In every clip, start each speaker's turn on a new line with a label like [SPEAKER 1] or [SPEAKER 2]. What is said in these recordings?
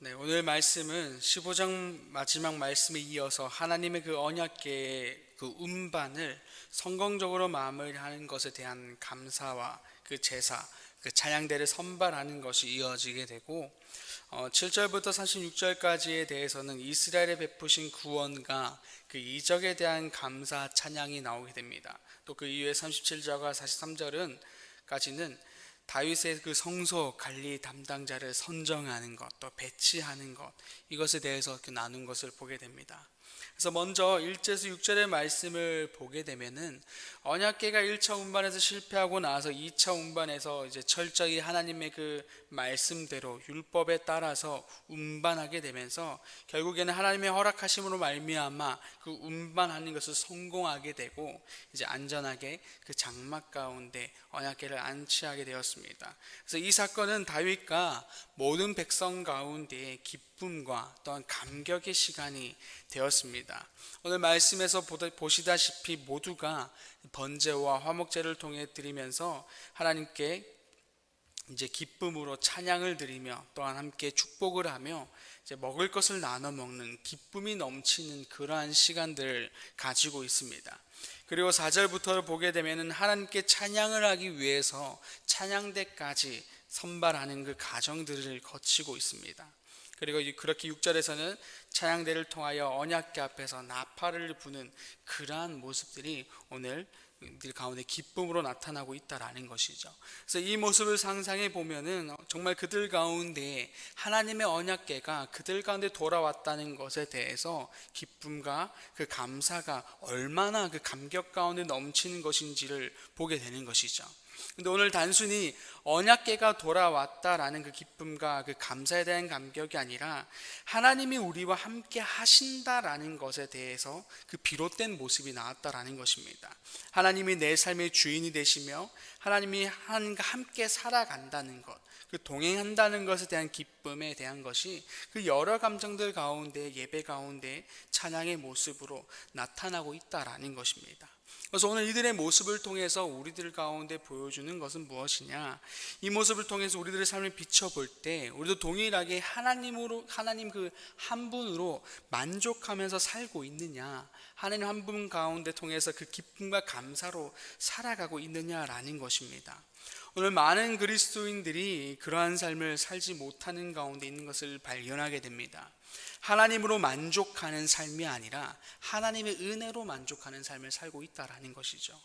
[SPEAKER 1] 네, 오늘 말씀은 15장 마지막 말씀에 이어서 하나님의 그 언약궤의 그 운반을 성공적으로 마무리하는 것에 대한 감사와 그 제사, 그 찬양대를 선발하는 것이 이어지게 되고 7절부터 36절까지에 대해서는 이스라엘에 베푸신 구원과 그 이적에 대한 감사 찬양이 나오게 됩니다. 또 그 이후에 37절과 43절은 까지는 다윗의 그 성소 관리 담당자를 선정하는 것, 또 배치하는 것, 이것에 대해서 나눈 것을 보게 됩니다. 그래서 먼저 1절에서 6절의 말씀을 보게 되면은 언약궤가 1차 운반에서 실패하고 나서 2차 운반에서 이제 철저히 하나님의 그 말씀대로 율법에 따라서 운반하게 되면서 결국에는 하나님의 허락하심으로 말미암아 그 운반하는 것을 성공하게 되고 이제 안전하게 그 장막 가운데 언약궤를 안치하게 되었습니다. 그래서 이 사건은 다윗과 모든 백성 가운데 기쁨과 또한 감격의 시간이 되었습니다. 오늘 말씀에서 보시다시피 모두가 번제와 화목제를 통해 드리면서 하나님께 이제 기쁨으로 찬양을 드리며 또한 함께 축복을 하며 이제 먹을 것을 나눠 먹는 기쁨이 넘치는 그러한 시간들을 가지고 있습니다. 그리고 4절부터를 보게 되면은 하나님께 찬양을 하기 위해서 찬양대까지 선발하는 그 과정들을 거치고 있습니다. 그리고 그렇게 6절에서는 찬양대를 통하여 언약궤 앞에서 나팔을 부는 그러한 모습들이 오늘 들 가운데 기쁨으로 나타나고 있다라는 것이죠. 그래서 이 모습을 상상해 보면은 정말 그들 가운데 하나님의 언약궤가 그들 가운데 돌아왔다는 것에 대해서 기쁨과 그 감사가 얼마나 그 감격 가운데 넘치는 것인지를 보게 되는 것이죠. 근데 오늘 단순히 언약궤가 돌아왔다라는 그 기쁨과 그 감사에 대한 감격이 아니라 하나님이 우리와 함께 하신다라는 것에 대해서 그 비롯된 모습이 나왔다라는 것입니다. 하나님이 내 삶의 주인이 되시며 하나님이 하나님과 함께 살아간다는 것, 그 동행한다는 것에 대한 기쁨에 대한 것이 그 여러 감정들 가운데 예배 가운데 찬양의 모습으로 나타나고 있다라는 것입니다. 그래서 오늘 이들의 모습을 통해서 우리들 가운데 보여주는 것은 무엇이냐? 이 모습을 통해서 우리들의 삶을 비춰볼 때 우리도 동일하게 하나님 그 한 분으로 만족하면서 살고 있느냐? 하나님 한 분 가운데 통해서 그 기쁨과 감사로 살아가고 있느냐라는 것입니다. 오늘 많은 그리스도인들이 그러한 삶을 살지 못하는 가운데 있는 것을 발견하게 됩니다. 하나님으로 만족하는 삶이 아니라 하나님의 은혜로 만족하는 삶을 살고 있다라는 것이죠.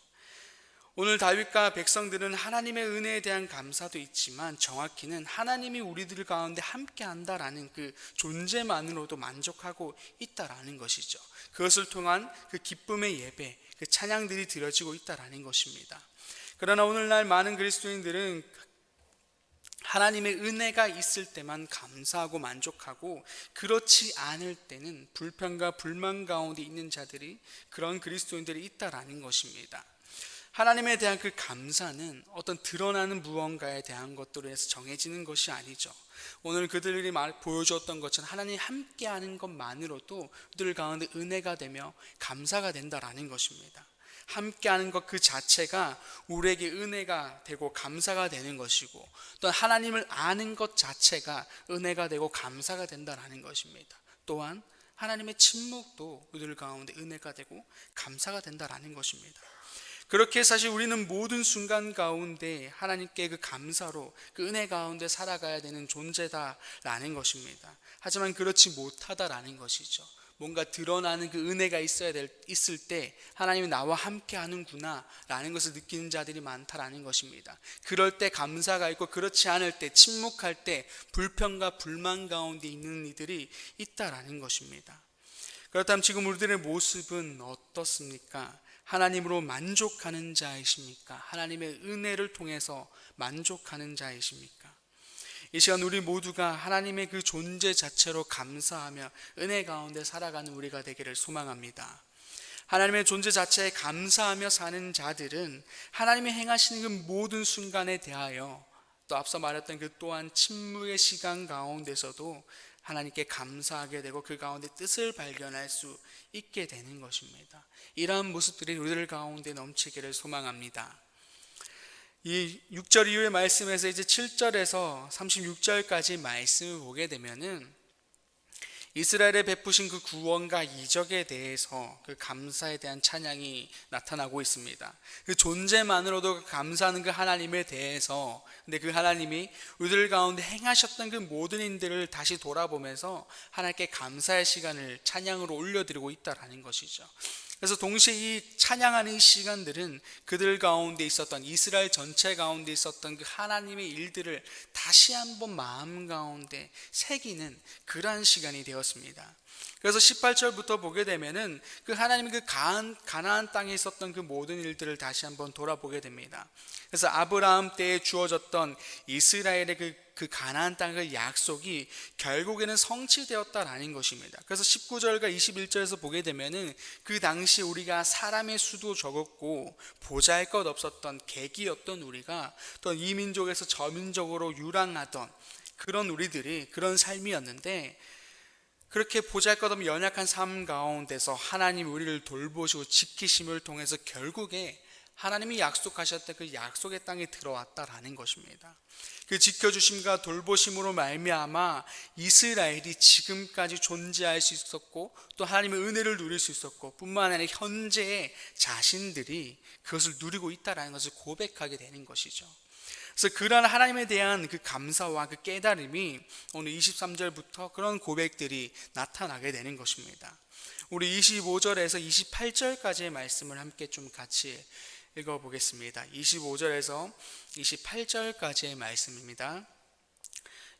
[SPEAKER 1] 오늘 다윗과 백성들은 하나님의 은혜에 대한 감사도 있지만 정확히는 하나님이 우리들 가운데 함께 한다라는 그 존재만으로도 만족하고 있다라는 것이죠. 그것을 통한 그 기쁨의 예배, 그 찬양들이 드려지고 있다라는 것입니다. 그러나 오늘날 많은 그리스도인들은 하나님의 은혜가 있을 때만 감사하고 만족하고 그렇지 않을 때는 불평과 불만 가운데 있는 자들이 그런 그리스도인들이 있다라는 것입니다. 하나님에 대한 그 감사는 어떤 드러나는 무언가에 대한 것들로 해서 정해지는 것이 아니죠. 오늘 그들이 보여주었던 것처럼 하나님 함께하는 것만으로도 그들 가운데 은혜가 되며 감사가 된다라는 것입니다. 함께하는 것 그 자체가 우리에게 은혜가 되고 감사가 되는 것이고 또 하나님을 아는 것 자체가 은혜가 되고 감사가 된다는 것입니다. 또한 하나님의 침묵도 우리들 가운데 은혜가 되고 감사가 된다는 것입니다. 그렇게 사실 우리는 모든 순간 가운데 하나님께 그 감사로 그 은혜 가운데 살아가야 되는 존재다라는 것입니다. 하지만 그렇지 못하다라는 것이죠. 뭔가 드러나는 그 은혜가 있을 때 하나님이 나와 함께 하는구나 라는 것을 느끼는 자들이 많다라는 것입니다. 그럴 때 감사가 있고 그렇지 않을 때 침묵할 때 불평과 불만 가운데 있는 이들이 있다라는 것입니다. 그렇다면 지금 우리들의 모습은 어떻습니까? 하나님으로 만족하는 자이십니까? 하나님의 은혜를 통해서 만족하는 자이십니까? 이 시간 우리 모두가 하나님의 그 존재 자체로 감사하며 은혜 가운데 살아가는 우리가 되기를 소망합니다. 하나님의 존재 자체에 감사하며 사는 자들은 하나님이 행하시는 그 모든 순간에 대하여 또 앞서 말했던 그 또한 침묵의 시간 가운데서도 하나님께 감사하게 되고 그 가운데 뜻을 발견할 수 있게 되는 것입니다. 이러한 모습들이 우리들 가운데 넘치기를 소망합니다. 이 6절 이후의 말씀에서 이제 7절에서 36절까지 말씀을 보게 되면은 이스라엘에 베푸신 그 구원과 이적에 대해서 그 감사에 대한 찬양이 나타나고 있습니다. 그 존재만으로도 감사하는 그 하나님에 대해서, 근데 그 하나님이 우리들 가운데 행하셨던 그 모든 일들을 다시 돌아보면서 하나님께 감사의 시간을 찬양으로 올려드리고 있다라는 것이죠. 그래서 동시에 이 찬양하는 이 시간들은 그들 가운데 있었던, 이스라엘 전체 가운데 있었던 그 하나님의 일들을 다시 한번 마음 가운데 새기는 그러한 시간이 되었습니다. 그래서 18절부터 보게 되면은 그 하나님의 그 가나안 땅에 있었던 그 모든 일들을 다시 한번 돌아보게 됩니다. 그래서 아브라함 때에 주어졌던 이스라엘의 그 가나안 땅의 약속이 결국에는 성취되었다라는 것입니다. 그래서 19절과 21절에서 보게 되면은 그 당시 우리가 사람의 수도 적었고 보잘것 없었던 객이었던 우리가 또 이 민족에서 저 민족으로 유랑하던 그런 우리들이 그런 삶이었는데, 그렇게 보잘것없는 연약한 삶 가운데서 하나님이 우리를 돌보시고 지키심을 통해서 결국에 하나님이 약속하셨던 그 약속의 땅에 들어왔다라는 것입니다. 그 지켜주심과 돌보심으로 말미암아 이스라엘이 지금까지 존재할 수 있었고 또 하나님의 은혜를 누릴 수 있었고, 뿐만 아니라 현재의 자신들이 그것을 누리고 있다라는 것을 고백하게 되는 것이죠. 그래서 그러한 하나님에 대한 그 감사와 그 깨달음이 오늘 23절부터 그런 고백들이 나타나게 되는 것입니다. 우리 25절에서 28절까지의 말씀을 함께 좀 같이 읽어보겠습니다. 25절에서 28절까지의 말씀입니다.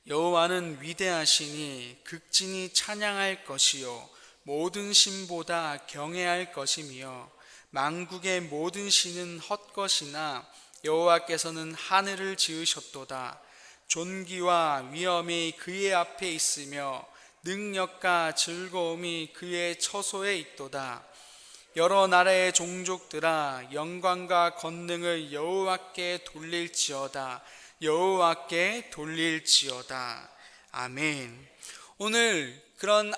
[SPEAKER 1] 여호와는 위대하시니 극진히 찬양할 것이요 모든 신보다 경외할 것이며 만국의 모든 신은 헛것이나 여호와께서는 하늘을 지으셨도다. 존귀와 위엄이 그의 앞에 있으며 능력과 즐거움이 그의 처소에 있도다. 여러 나라의 종족들아 영광과 권능을 여호와께 돌릴지어다. 여호와께 돌릴지어다. 아멘. 오늘 그런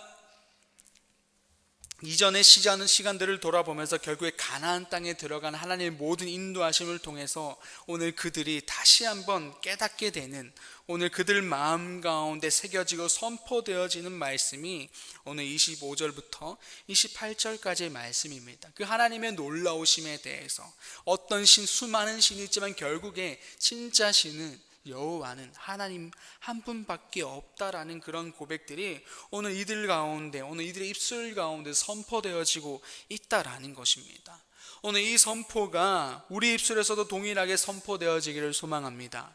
[SPEAKER 1] 이전의 시간들을 돌아보면서 결국에 가나안 땅에 들어간 하나님의 모든 인도하심을 통해서 오늘 그들이 다시 한번 깨닫게 되는, 오늘 그들 마음 가운데 새겨지고 선포되어지는 말씀이 오늘 25절부터 28절까지의 말씀입니다. 그 하나님의 놀라우심에 대해서, 어떤 수많은 신이 있지만 결국에 진짜 신은 여호와는 하나님 한 분밖에 없다라는 그런 고백들이 오늘 이들 가운데, 오늘 이들의 입술 가운데 선포되어지고 있다라는 것입니다. 오늘 이 선포가 우리 입술에서도 동일하게 선포되어지기를 소망합니다.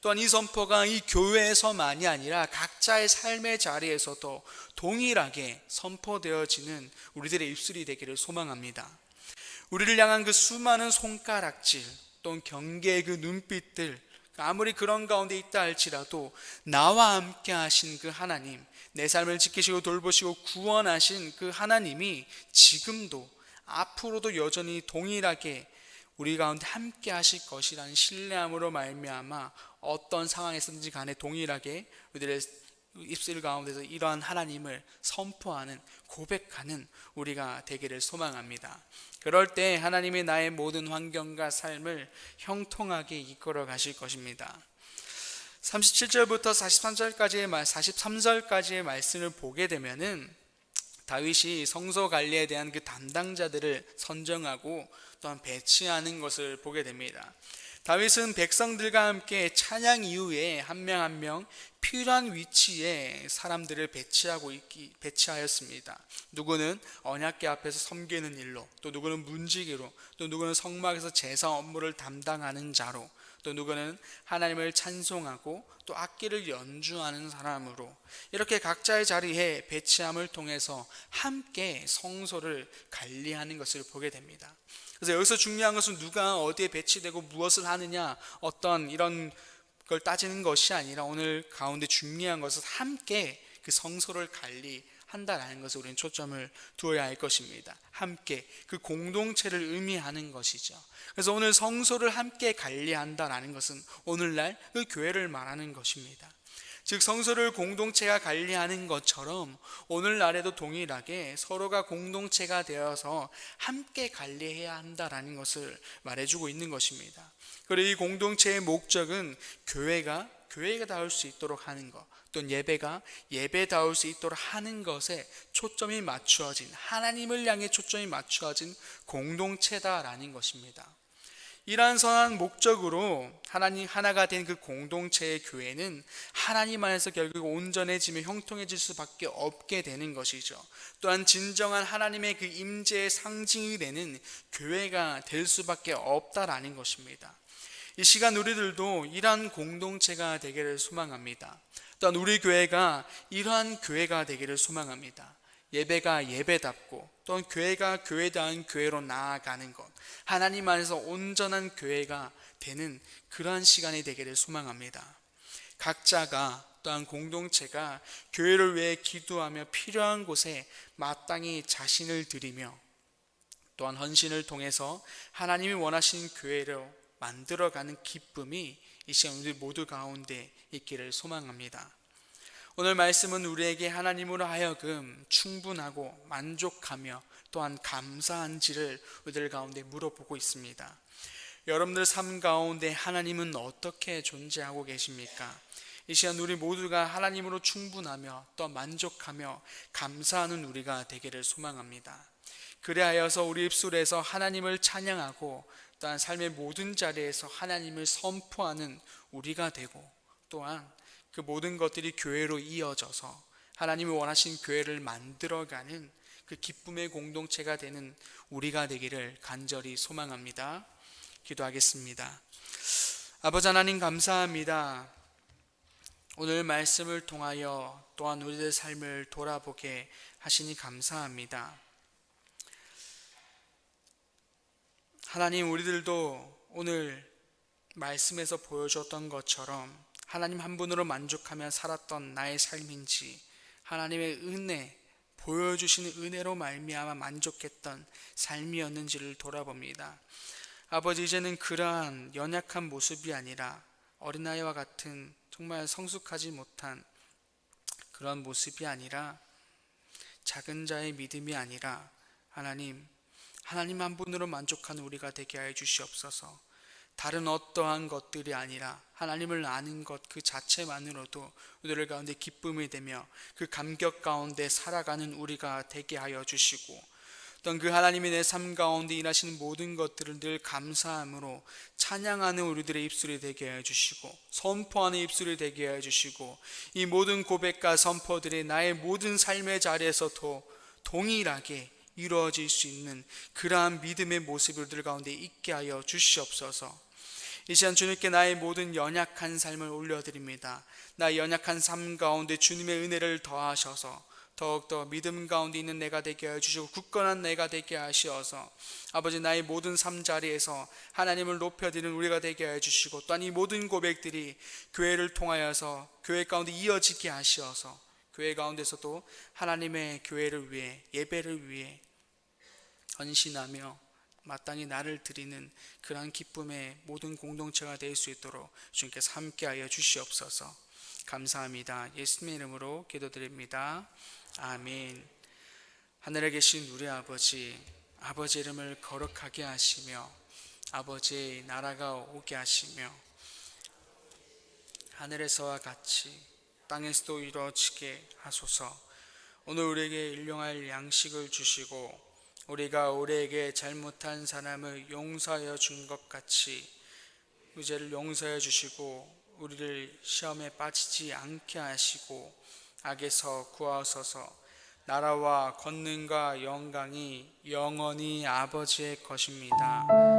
[SPEAKER 1] 또한 이 선포가 이 교회에서만이 아니라 각자의 삶의 자리에서도 동일하게 선포되어지는 우리들의 입술이 되기를 소망합니다. 우리를 향한 그 수많은 손가락질, 또 경계의 그 눈빛들, 아무리 그런 가운데 있다 할지라도 나와 함께 하신 그 하나님, 내 삶을 지키시고 돌보시고 구원하신 그 하나님이 지금도 앞으로도 여전히 동일하게 우리 가운데 함께 하실 것이라는 신뢰함으로 말미암아 어떤 상황에서든지 간에 동일하게 우리들의 입술 가운데서 이러한 하나님을 선포하는, 고백하는 우리가 되기를 소망합니다. 그럴 때 하나님이 나의 모든 환경과 삶을 형통하게 이끌어 가실 것입니다. 37절부터 43절까지의 말씀을 보게 되면은 다윗이 성소 관리에 대한 그 담당자들을 선정하고 또한 배치하는 것을 보게 됩니다. 다윗은 백성들과 함께 찬양 이후에 한 명 한 명 필요한 위치에 사람들을 배치하였습니다. 누구는 언약궤 앞에서 섬기는 일로, 또 누구는 문지기로, 또 누구는 성막에서 제사 업무를 담당하는 자로, 또 누구는 하나님을 찬송하고 또 악기를 연주하는 사람으로, 이렇게 각자의 자리에 배치함을 통해서 함께 성소를 관리하는 것을 보게 됩니다. 그래서 여기서 중요한 것은 누가 어디에 배치되고 무엇을 하느냐, 어떤 이런 걸 따지는 것이 아니라 오늘 가운데 중요한 것은 함께 그 성소를 관리한다라는 것을 우리는 초점을 두어야 할 것입니다. 함께 그 공동체를 의미하는 것이죠. 그래서 오늘 성소를 함께 관리한다라는 것은 오늘날 그 교회를 말하는 것입니다. 즉 성소를 공동체가 관리하는 것처럼 오늘날에도 동일하게 서로가 공동체가 되어서 함께 관리해야 한다라는 것을 말해주고 있는 것입니다. 그리고 이 공동체의 목적은 교회가 닿을 수 있도록 하는 것, 또 예배가 예배다울 수 있도록 하는 것에 초점이 맞추어진, 하나님을 향해 초점이 맞추어진 공동체다라는 것입니다. 이러한 선한 목적으로 하나님 하나가 된 그 공동체의 교회는 하나님 안에서 결국 온전해지며 형통해질 수밖에 없게 되는 것이죠. 또한 진정한 하나님의 그 임재의 상징이 되는 교회가 될 수밖에 없다라는 것입니다. 이 시간 우리들도 이러한 공동체가 되기를 소망합니다. 또한 우리 교회가 이러한 교회가 되기를 소망합니다. 예배가 예배답고 또한 교회가 교회다운 교회로 나아가는 것, 하나님 안에서 온전한 교회가 되는 그러한 시간이 되기를 소망합니다. 각자가 또한 공동체가 교회를 위해 기도하며 필요한 곳에 마땅히 자신을 드리며 또한 헌신을 통해서 하나님이 원하시는 교회로 만들어가는 기쁨이 이 시간 우리 모두 가운데 있기를 소망합니다. 오늘 말씀은 우리에게 하나님으로 하여금 충분하고 만족하며 또한 감사한지를 우리들 가운데 물어보고 있습니다. 여러분들 삶 가운데 하나님은 어떻게 존재하고 계십니까? 이 시간 우리 모두가 하나님으로 충분하며 또 만족하며 감사하는 우리가 되기를 소망합니다. 그리하여서 우리 입술에서 하나님을 찬양하고 또한 삶의 모든 자리에서 하나님을 선포하는 우리가 되고 또한 그 모든 것들이 교회로 이어져서 하나님이 원하신 교회를 만들어가는 그 기쁨의 공동체가 되는 우리가 되기를 간절히 소망합니다. 기도하겠습니다. 아버지 하나님 감사합니다. 오늘 말씀을 통하여 또한 우리들 삶을 돌아보게 하시니 감사합니다. 하나님, 우리들도 오늘 말씀에서 보여줬던 것처럼 하나님 한 분으로 만족하며 살았던 나의 삶인지, 하나님의 은혜, 보여주시는 은혜로 말미암아 만족했던 삶이었는지를 돌아봅니다. 아버지, 이제는 그러한 연약한 모습이 아니라 어린아이와 같은 정말 성숙하지 못한 그런 모습이 아니라 작은 자의 믿음이 아니라 하나님 한 분으로 만족하는 우리가 되게 하여 주시옵소서. 다른 어떠한 것들이 아니라 하나님을 아는 것 그 자체만으로도 우리들 가운데 기쁨이 되며 그 감격 가운데 살아가는 우리가 되게 하여 주시고, 또한 그 하나님이 내 삶 가운데 일하시는 모든 것들을 늘 감사함으로 찬양하는 우리들의 입술이 되게 하여 주시고, 선포하는 입술이 되게 하여 주시고, 이 모든 고백과 선포들이 나의 모든 삶의 자리에서도 동일하게 이루어질 수 있는 그러한 믿음의 모습들 가운데 있게 하여 주시옵소서. 이 시간 주님께 나의 모든 연약한 삶을 올려드립니다. 나의 연약한 삶 가운데 주님의 은혜를 더하셔서 더욱더 믿음 가운데 있는 내가 되게 하여 주시고 굳건한 내가 되게 하시어서 아버지 나의 모든 삶 자리에서 하나님을 높여드리는 우리가 되게 하여 주시고, 또한 이 모든 고백들이 교회를 통하여서 교회 가운데 이어지게 하시어서 교회 가운데서도 하나님의 교회를 위해 예배를 위해 헌신하며 마땅히 나를 드리는 그러한 기쁨의 모든 공동체가 될 수 있도록 주님께서 함께하여 주시옵소서. 감사합니다. 예수님의 이름으로 기도드립니다. 아멘. 하늘에 계신 우리 아버지, 아버지 이름을 거룩하게 하시며 아버지의 나라가 오게 하시며 하늘에서와 같이 땅에서도 이루어지게 하소서. 오늘 우리에게 일용할 양식을 주시고 우리가 우리에게 잘못한 사람을 용서하여 준 것 같이 의죄를 용서해 주시고 우리를 시험에 빠지지 않게 하시고 악에서 구하소서. 나라와 권능과 영광이 영원히 아버지의 것입니다.